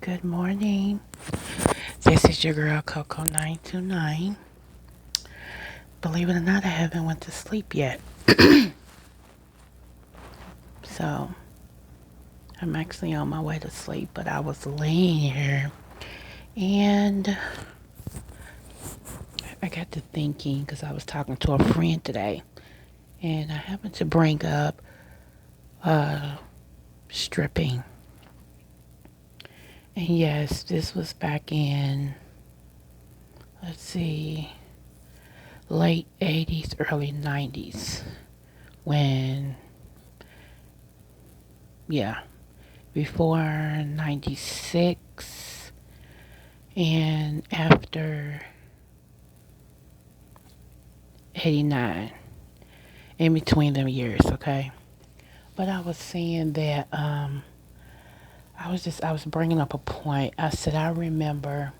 Good morning. This is your girl Coco 929. Believe it or not, I haven't went to sleep yet. So I'm actually on my way to sleep, but I was laying here and I got to thinking because I was talking to a friend today and I happened to bring up stripping. And yes, this was back in, let's see, late 80s, early 90s when, yeah, before 96 and after 89, in between them years, okay? But I was saying that I was bringing up a point. I said I remember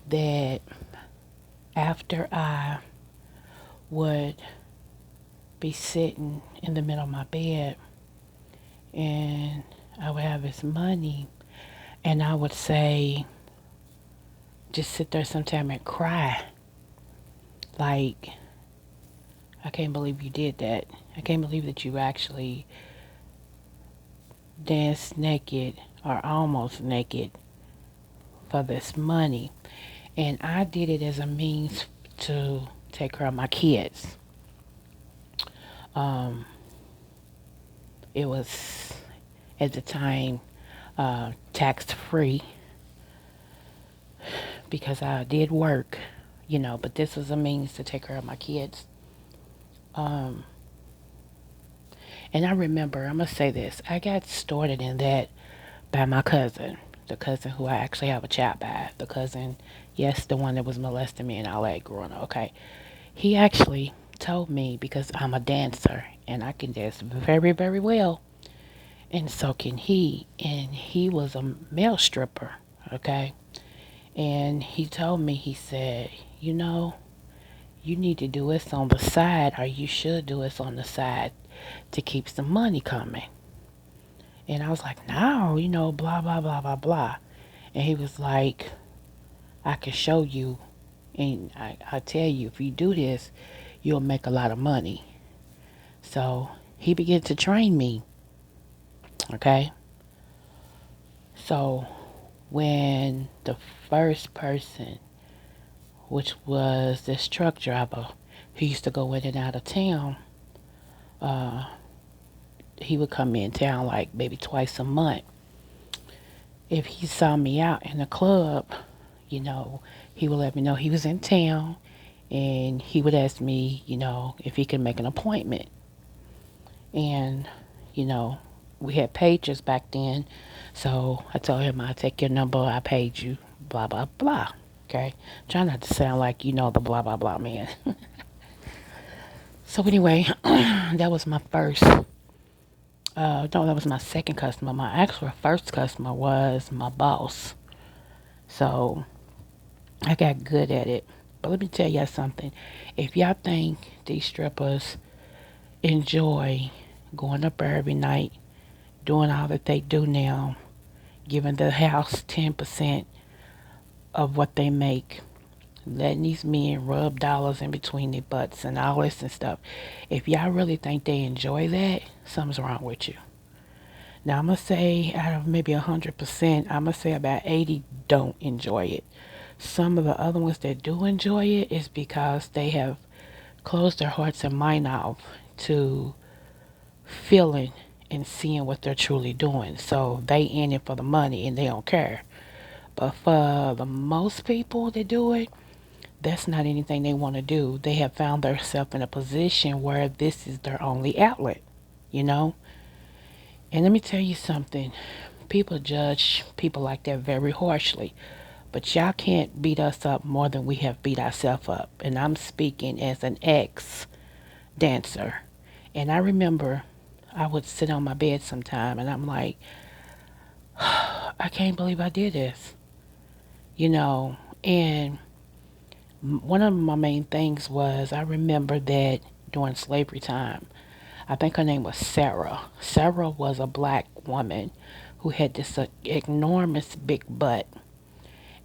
that after I would be sitting in the middle of my bed and I would have this money and I would say just sit there sometime and cry like, I can't believe you did that. I can't believe that you actually danced naked or almost naked for this money. And I did it as a means to take care of my kids. Um, it was at the time tax free because I did work, but this was a means to take care of my kids. Um, and I remember, I'm going to say this, I got started in that by my cousin, the cousin who I actually have a chat by, the cousin, yes, the one that was molesting me and all that growing up, okay? He actually told me because I'm a dancer and I can dance very, very well, and so can he. And he was a male stripper, okay? And he told me, he said, you need to do this on the side, or you should do this on the side to keep some money coming. And I was like, no, blah, blah, blah, blah, blah. And he was like, I can show you. And I tell you, if you do this, you'll make a lot of money. So he began to train me. Okay. So when the first person, which was this truck driver who used to go in and out of town, uh, he would come in town like maybe twice a month. If he saw me out in the club, you know, he would let me know he was in town and he would ask me, if he could make an appointment. And, you know, we had pages back then. So I told him, I'll take your number, I paid you, blah, blah, blah. Okay? Try not to sound like, the blah, blah, blah man. So anyway, that was my first, no, that was my second customer. My actual first customer was my boss. So I got good at it. But let me tell y'all something. If y'all think these strippers enjoy going up there every night, doing all that they do now, giving the house 10% of what they make, letting these men rub dollars in between their butts and all this and stuff. If y'all really think they enjoy that, something's wrong with you. Now I'm gonna say out of maybe 100%, I'm gonna say about 80 don't enjoy it. Some of the other ones that do enjoy it is because they have closed their hearts and mind off to feeling and seeing what they're truly doing. So they in it for the money and they don't care. But for the most people that do it, that's not anything they want to do. They have found themselves in a position where this is their only outlet, you know? And let me tell you something. People judge people like that very harshly. But y'all can't beat us up more than we have beat ourselves up. And I'm speaking as an ex dancer. And I remember I would sit on my bed sometime and I'm like, I can't believe I did this. And one of my main things was I remember that during slavery time, I think her name was Sarah. Sarah was a black woman who had this enormous big butt.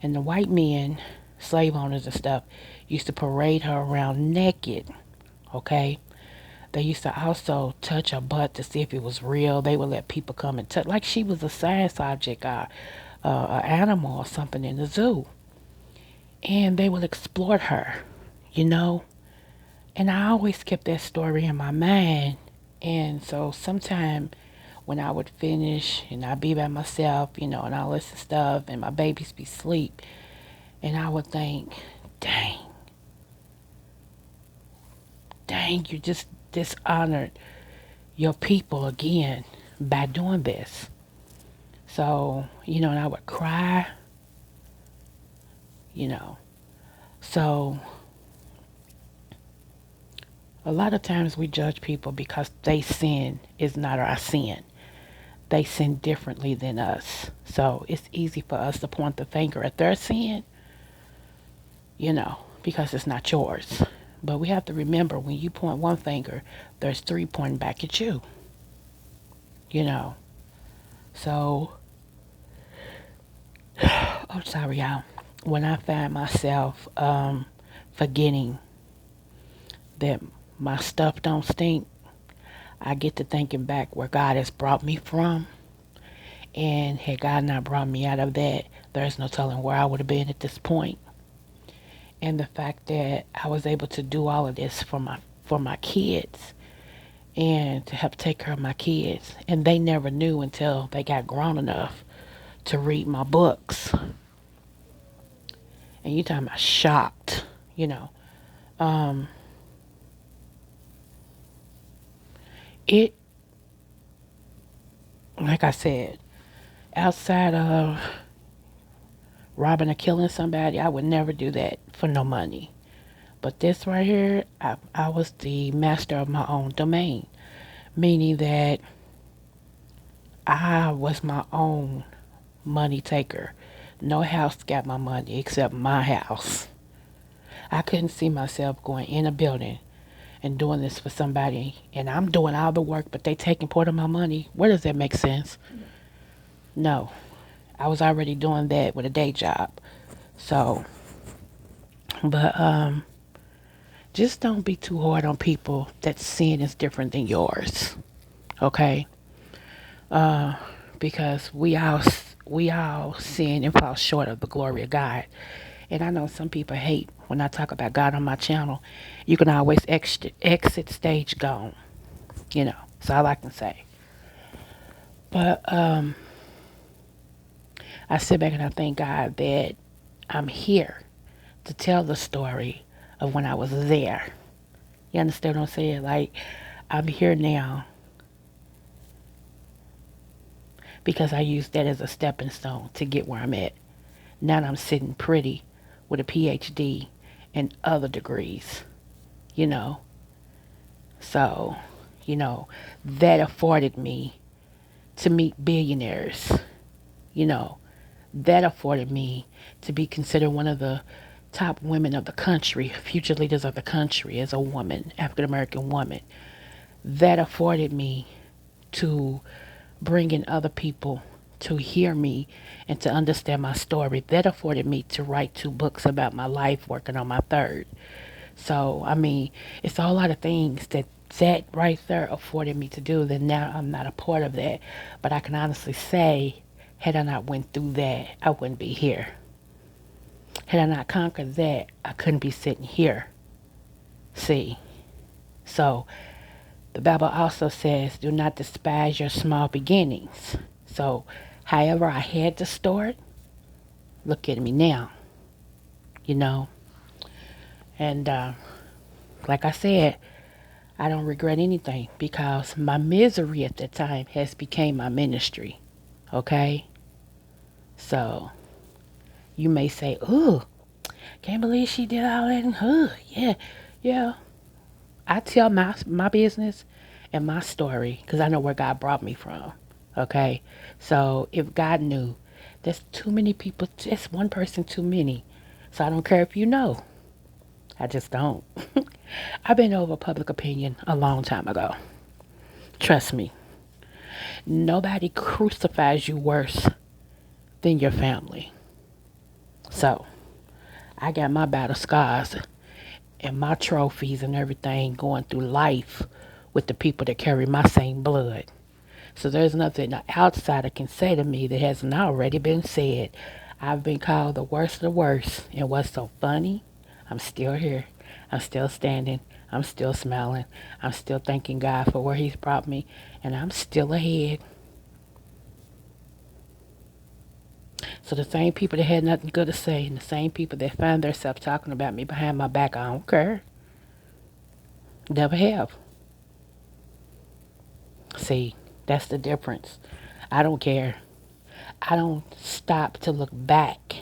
And the white men, slave owners and stuff, used to parade her around naked. Okay? They used to also touch her butt to see if it was real. They would let people come and touch, like she was a science object, an animal or something in the zoo. And they would exploit her, you know. And I always kept that story in my mind. And so sometime when I would finish and I'd be by myself, and all this stuff, and my babies be asleep, and I would think, dang, dang, you just dishonored your people again by doing this. So, and I would cry, you know. So, a lot of times we judge people because they sin is not our sin. They sin differently than us. So, it's easy for us to point the finger at their sin, because it's not yours. But we have to remember when you point one finger, there's three pointing back at you, you know. So, I'm sorry, y'all. When I find myself forgetting that my stuff don't stink, I get to thinking back where God has brought me from. And had God not brought me out of that, there's no telling where I would have been at this point. And the fact that I was able to do all of this for my kids and to help take care of my kids. And they never knew until they got grown enough to read my books. And you talking about shocked, you know. Um, it, like I said, outside of robbing or killing somebody, I would never do that for no money. But this right here, I was the master of my own domain, meaning that I was my own money taker. No house got my money except my house. I couldn't see myself going in a building and doing this for somebody, and I'm doing all the work, but they taking part of my money. Where does that make sense? No, I was already doing that with a day job. So, but just don't be too hard on people that sin is different than yours. Okay? Uh, because we all sin and fall short of the glory of God. And I know some people hate when I talk about God on my channel. You can always exit stage gone. That's all I can say. But I sit back and I thank God that I'm here to tell the story of when I was there. You understand what I'm saying? Like, I'm here now because I used that as a stepping stone to get where I'm at. Now I'm sitting pretty with a PhD and other degrees, you know. So, you know, that afforded me to meet billionaires, you know. That afforded me to be considered one of the top women of the country, future leaders of the country as a woman, African American woman. That afforded me to bring in other people to hear me and to understand my story. That afforded me to write 2 books about my life, working on my third. So, I mean, it's a whole lot of things that right there afforded me to do that now I'm not a part of that. But I can honestly say, had I not went through that, I wouldn't be here. Had I not conquered that, I couldn't be sitting here. See? So, the Bible also says, do not despise your small beginnings. So, however I had to start, look at me now, you know. And like I said, I don't regret anything because my misery at that time has become my ministry. Okay? So, you may say, ooh, can't believe she did all that. And, yeah, yeah. I tell my business and my story because I know where God brought me from. Okay? So, if God knew, there's too many people, just one person too many. So, I don't care if you know. I just don't. I've been over public opinion a long time ago. Trust me, nobody crucifies you worse than your family. So, I got my battle scars and my trophies and everything going through life with the people that carry my same blood. So there's nothing the outsider can say to me that hasn't already been said. I've been called the worst of the worst. And what's so funny? I'm still here. I'm still standing. I'm still smiling. I'm still thanking God for where He's brought me. And I'm still ahead. So the same people that had nothing good to say and the same people that find themselves talking about me behind my back, I don't care. Never have. See, that's the difference. I don't care. I don't stop to look back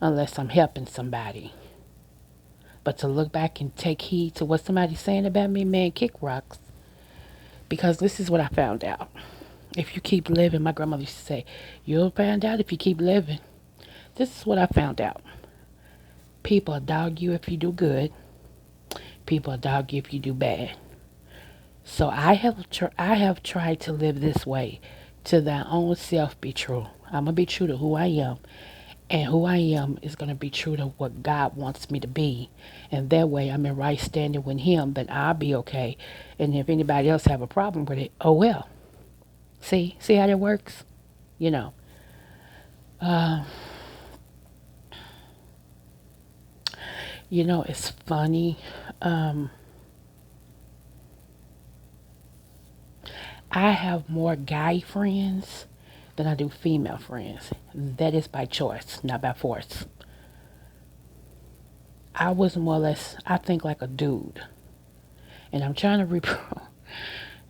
unless I'm helping somebody. But to look back and take heed to what somebody's saying about me, man, kick rocks. Because this is what I found out. If you keep living, my grandmother used to say, you'll find out if you keep living. This is what I found out. People dog you if you do good. People dog you if you do bad. So I have tried to live this way. To thy own self be true. I'm going to be true to who I am. And who I am is going to be true to what God wants me to be. And that way I'm in right standing with Him, then I'll be okay. And if anybody else have a problem with it, oh well. See how that works? You know, uh, it's funny. Um, I have more guy friends than I do female friends. That is by choice, not by force. I was more or less, I think like a dude. And I'm trying to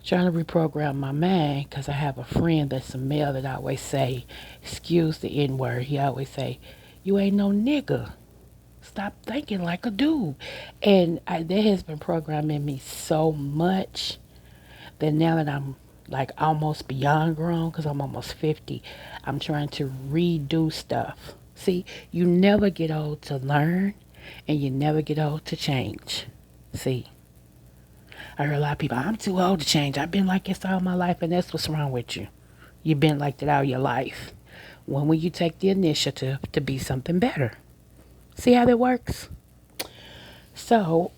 reprogram my mind because I have a friend that's a male that always say, excuse the N word. He always say, you ain't no nigga. Stop thinking like a dude. And that has been programming me so much that now that I'm like almost beyond grown because I'm almost 50, I'm trying to redo stuff. See, you never get old to learn and you never get old to change. See, I heard a lot of people, I'm too old to change. I've been like this all my life, and that's what's wrong with you. You've been like that all your life. When will you take the initiative to be something better? See how that works? So,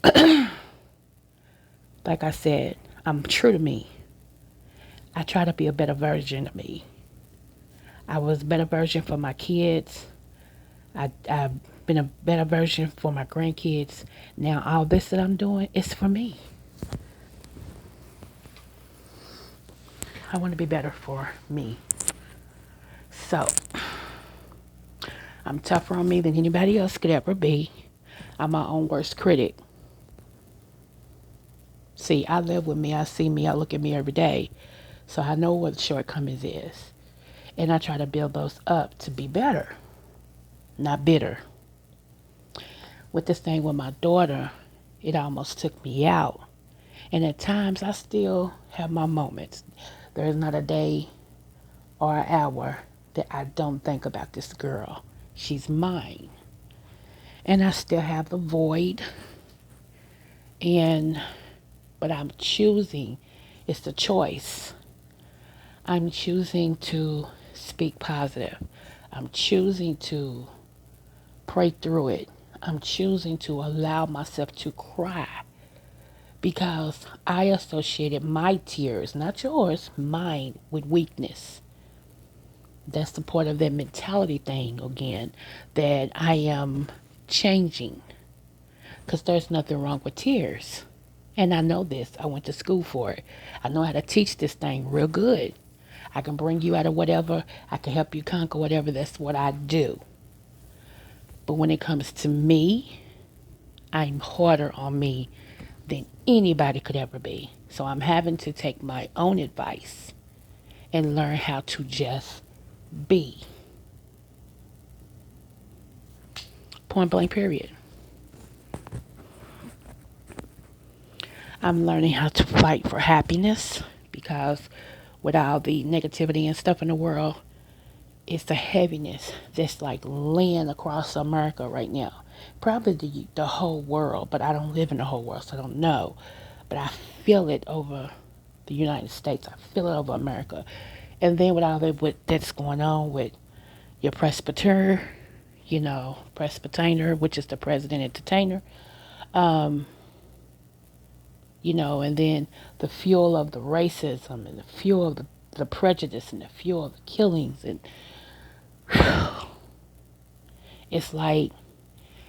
like I said, I'm true to me. I try to be a better version of me. I was a better version for my kids. I've been a better version for my grandkids. Now, all this that I'm doing is for me. I want to be better for me. So, I'm tougher on me than anybody else could ever be. I'm my own worst critic. See, I live with me. I see me. I look at me every day. So I know what shortcomings is. And I try to build those up to be better, not bitter. With this thing with my daughter, it almost took me out. And at times, I still have my moments. There is not a day or an hour that I don't think about this girl. She's mine. And I still have the void. But I'm choosing. It's the choice. I'm choosing to speak positive. I'm choosing to pray through it. I'm choosing to allow myself to cry because I associated my tears, not yours, mine, with weakness. That's the part of that mentality thing again that I am changing because there's nothing wrong with tears. And I know this. I went to school for it. I know how to teach this thing real good. I can bring you out of whatever. I can help you conquer whatever. That's what I do. But when it comes to me, I'm harder on me than anybody could ever be. So I'm having to take my own advice and learn how to just be. Point blank, period. I'm learning how to fight for happiness because with all the negativity and stuff in the world, it's the heaviness that's like laying across America right now. Probably the whole world, but I don't live in the whole world, so I don't know. But I feel it over the United States. I feel it over America. And then with all that that's going on with your presbyter, presbyter, which is the president entertainer, um, and then the fuel of the racism and the fuel of the prejudice and the fuel of the killings. And it's like,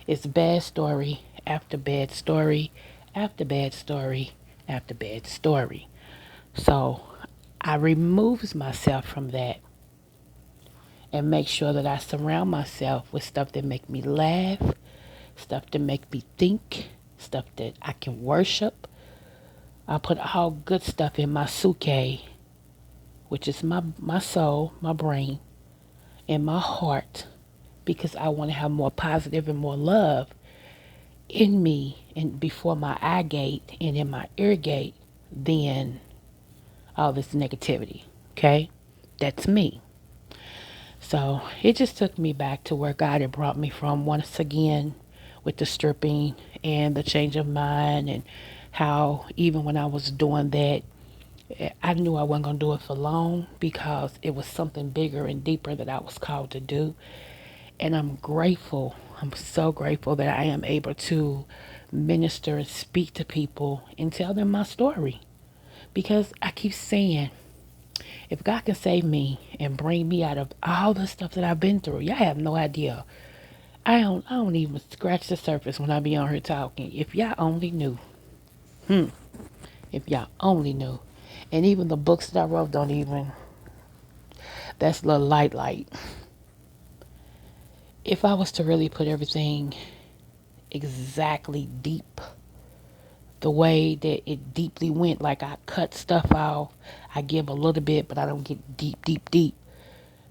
it's bad story after bad story after bad story after bad story. So I removes myself from that and make sure that I surround myself with stuff that make me laugh, stuff that make me think, stuff that I can worship. I put all good stuff in my suke, which is my soul, my brain, and my heart, because I want to have more positive and more love in me and before my eye gate and in my ear gate than all this negativity. Okay? That's me. So it just took me back to where God had brought me from once again with the stripping and the change of mind, and how even when I was doing that, I knew I wasn't going to do it for long because it was something bigger and deeper that I was called to do. And I'm grateful. I'm so grateful that I am able to minister and speak to people and tell them my story. Because I keep saying, if God can save me and bring me out of all the stuff that I've been through, y'all have no idea. I don't even scratch the surface when I be on here talking. If y'all only knew. If y'all only knew. And even the books that I wrote don't even, that's a little light. If I was to really put everything exactly deep, the way that it deeply went, like I cut stuff off, I give a little bit, but I don't get deep.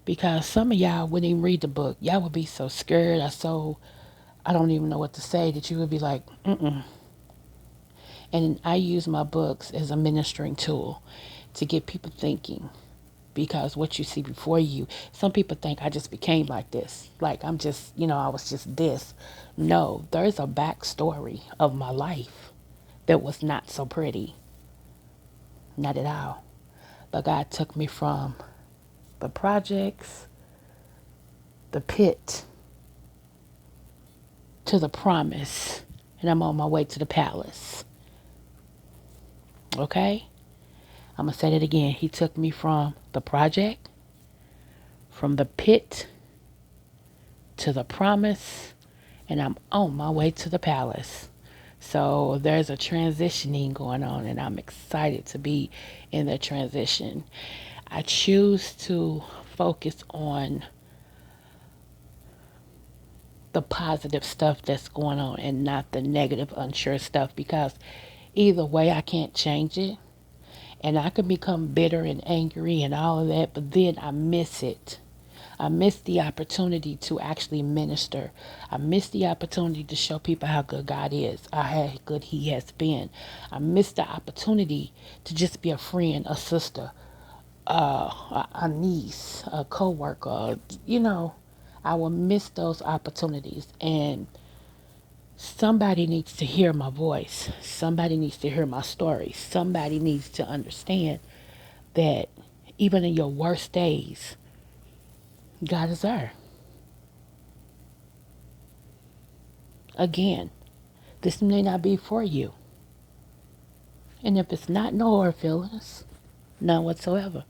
Because some of y'all wouldn't even read the book. Y'all would be so scared, I don't even know what to say, that you would be like, mm-mm. And I use my books as a ministering tool to get people thinking. Because what you see before you, some people think I just became like this. Like I'm just, I was just this. No, there's a backstory of my life that was not so pretty. Not at all. But God took me from the projects, the pit, to the promise. And I'm on my way to the palace. Okay? I'm going to say that again. He took me from the project, from the pit, to the promise, and I'm on my way to the palace. So there's a transitioning going on, and I'm excited to be in the transition. I choose to focus on the positive stuff that's going on and not the negative, unsure stuff, because either way, I can't change it. And I can become bitter and angry and all of that, but then I miss it. I missed the opportunity to actually minister. I missed the opportunity to show people how good God is, how good He has been. I missed the opportunity to just be a friend, a sister, a niece, a co-worker. I will miss those opportunities. And somebody needs to hear my voice. Somebody needs to hear my story. Somebody needs to understand that even in your worst days, God is there. Again, this may not be for you. And if it's not, no hard feelings. None whatsoever.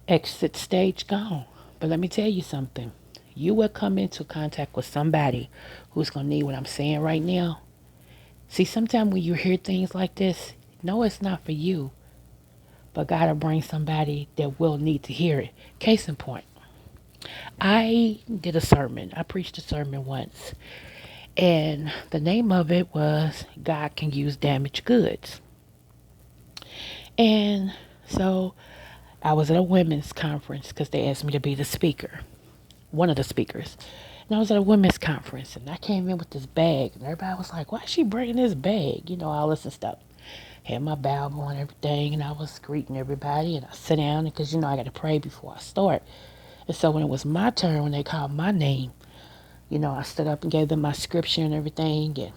Exit stage gone. But let me tell you something. You will come into contact with somebody who's going to need what I'm saying right now. See, sometimes when you hear things like this, no, it's not for you. But God will bring somebody that will need to hear it. Case in point. I did a sermon. I preached a sermon once. And the name of it was God Can Use Damaged Goods. And so I was at a women's conference because they asked me to be the speaker, one of the speakers. And I was at a women's conference, and I came in with this bag, and everybody was like, why is she bringing this bag? All this and stuff. Had my Bible and everything, and I was greeting everybody, and I sit down because, I got to pray before I start. And so when it was my turn, when they called my name, I stood up and gave them my scripture and everything,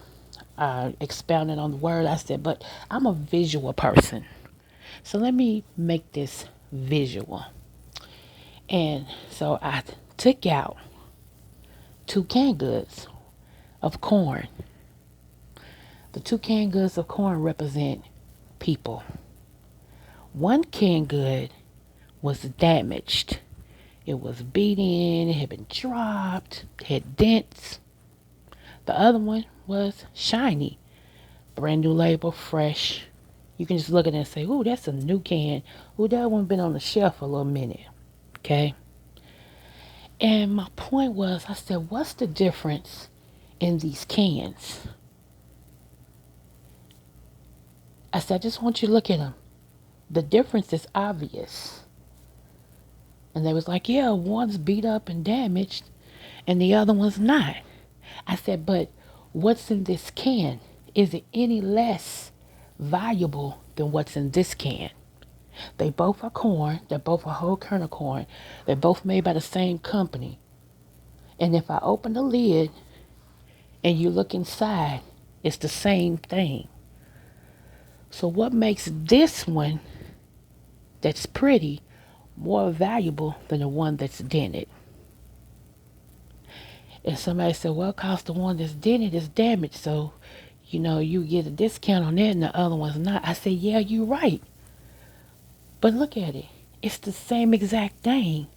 and expounded on the word. I said, but I'm a visual person. So let me make this visual. And so I took out two canned goods of corn. The two canned goods of corn represent people. One canned good was damaged. It was beaten, it had been dropped, had dents. The other one was shiny. Brand new label, fresh. You can just look at it and say, ooh, that's a new can. Ooh, that one been on the shelf for a little minute. Okay? And my point was, I said, what's the difference in these cans? I said, I just want you to look at them. The difference is obvious. And they was like, yeah, one's beat up and damaged and the other one's not. I said, but what's in this can? Is it any less valuable than what's in this can? They both are corn. They're both a whole kernel corn. They're both made by the same company. And if I open the lid and you look inside, it's the same thing. So what makes this one that's pretty more valuable than the one that's dented? And somebody said, well, cause the one that's dented is damaged, so you get a discount on that and the other one's not. I said, yeah, you're right. But look at it. It's the same exact thing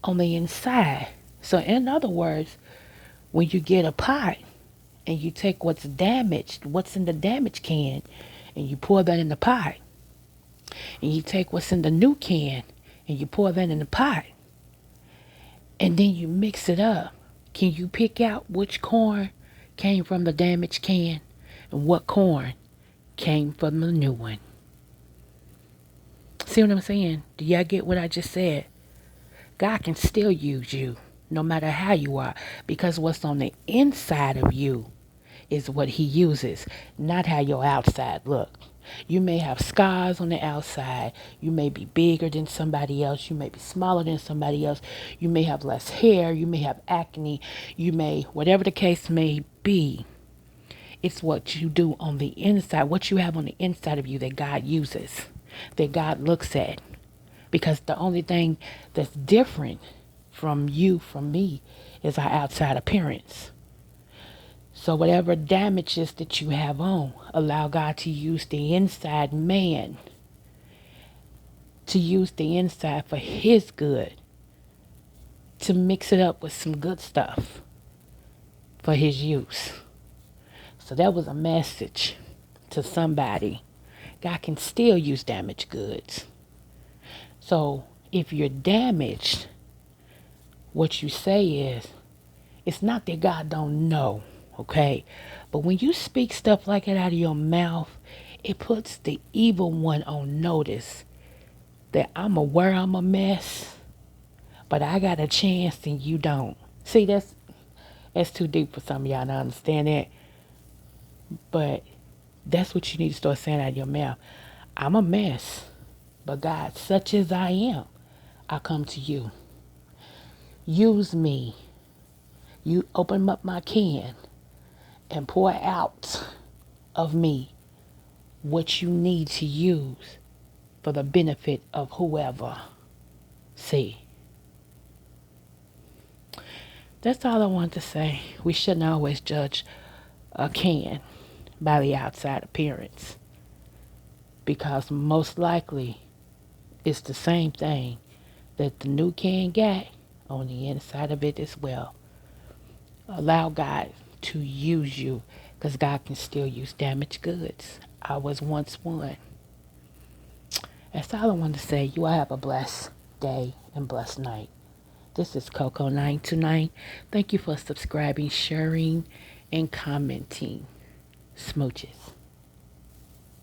on the inside. So in other words, when you get a pot and you take what's damaged, what's in the damaged can, and you pour that in the pot, and you take what's in the new can and you pour that in the pot, and then you mix it up, can you pick out which corn came from the damaged can and what corn came from the new one? See what I'm saying? Do y'all get what I just said? God can still use you no matter how you are, because what's on the inside of you is what he uses, not how your outside look. You may have scars on the outside. You may be bigger than somebody else. You may be smaller than somebody else. You may have less hair. You may have acne. You may, whatever the case may be, it's what you do on the inside, what you have on the inside of you that God uses, that God looks at. Because the only thing that's different from you, from me, is our outside appearance. So whatever damages that you have on, allow God to use the inside man, to use the inside for his good, to mix it up with some good stuff for his use. So that was a message to somebody. God can still use damaged goods. So if you're damaged, what you say is, it's not that God don't know, okay? But when you speak stuff like that out of your mouth, it puts the evil one on notice that I'm aware I'm a mess, but I got a chance and you don't. See, that's too deep for some of y'all to understand that. But that's what you need to start saying out of your mouth. I'm a mess, but God, such as I am, I come to you. Use me. You open up my can and pour out of me what you need to use for the benefit of whoever. See, that's all I want to say. We shouldn't always judge a can by the outside appearance, because most likely it's the same thing that the new can got on the inside of it as well. Allow God to use you, because God can still use damaged goods. I was once one. That's all I want to say. You all have a blessed day and blessed night. This is Coco929. Thank you for subscribing, sharing, and commenting. Smooches.